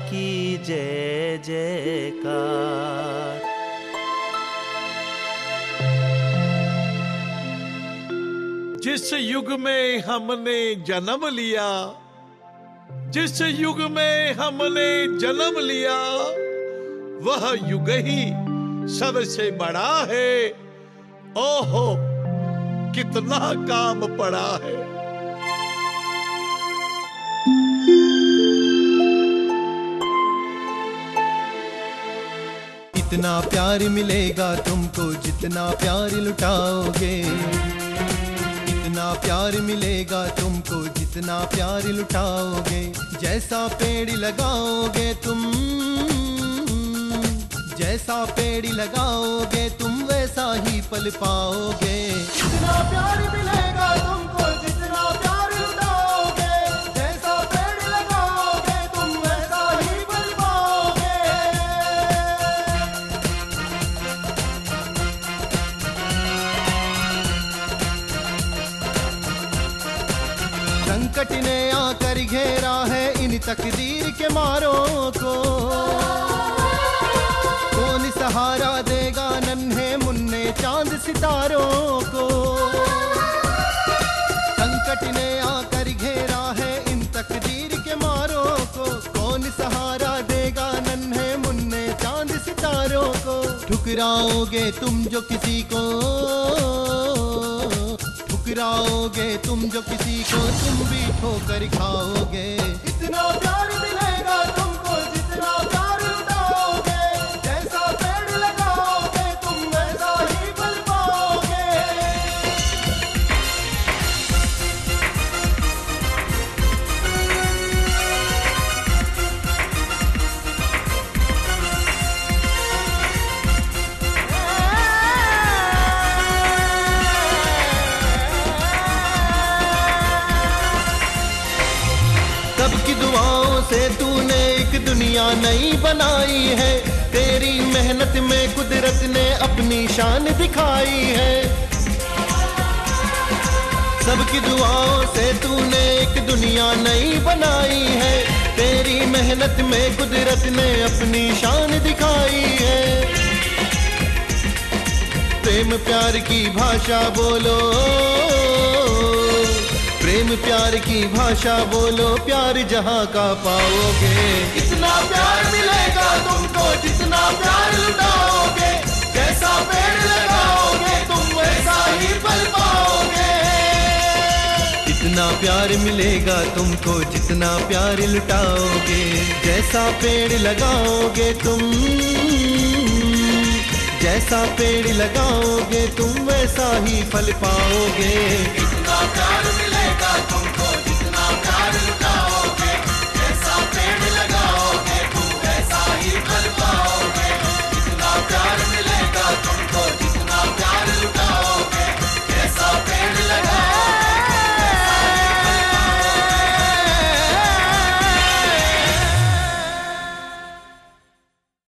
की जय जयकार। जिस युग में हमने जन्म लिया, जिस युग में हमने जन्म लिया वह युग ही सबसे बड़ा है। ओहो कितना काम पड़ा है। इतना प्यार मिलेगा तुमको जितना प्यार लुटाओगे, इतना प्यार मिलेगा तुमको जितना प्यार लुटाओगे। जैसा पेड़ लगाओगे तुम, जैसा पेड़ लगाओगे तुम वैसा ही पल पाओगे। इतना प्यार मिलेगा तुमको जितना प्यार लुटाओगे, जैसा पेड़ लगाओगे तुम वैसा ही पल पाओगे। संकट ने आकर घेरा है इन तकदीर के मारों को, कौन सहारा देगा नन्हे मुन्ने चांद सितारों को। संकट ने आकर घेरा है इन तकदीर के मारों को, कौन सहारा देगा नन्हे मुन्ने चांद सितारों को। ठुकराओगे तुम जो किसी को, ठुकराओगे तुम जो किसी को तुम भी ठोकर खाओगे। इतना प्यार मिलेगा तुमको जितना प्यार लुटाओगे, जैसा पेड़ लगाओगे तुम वैसा ही फल पाओगे। सबकी दुआओं से तूने एक दुनिया नई बनाई है, तेरी मेहनत में कुदरत ने अपनी शान दिखाई है। सबकी दुआओं से तूने एक दुनिया नई बनाई है, तेरी मेहनत में कुदरत ने अपनी शान दिखाई है। प्रेम प्यार की भाषा बोलो, प्रेम प्यार की भाषा बोलो, प्यार जहां का पाओगे। इतना प्यार मिलेगा तुमको जितना प्यार लुटाओगे, जैसा पेड़ लगाओगे तुम वैसा ही फल पाओगे। इतना प्यार मिलेगा तुमको जितना प्यार लुटाओगे, जैसा पेड़ लगाओगे तुम, जैसा पेड़ लगाओगे तुम वैसा ही फल पाओगे। इतना प्यार मिलेगा तुम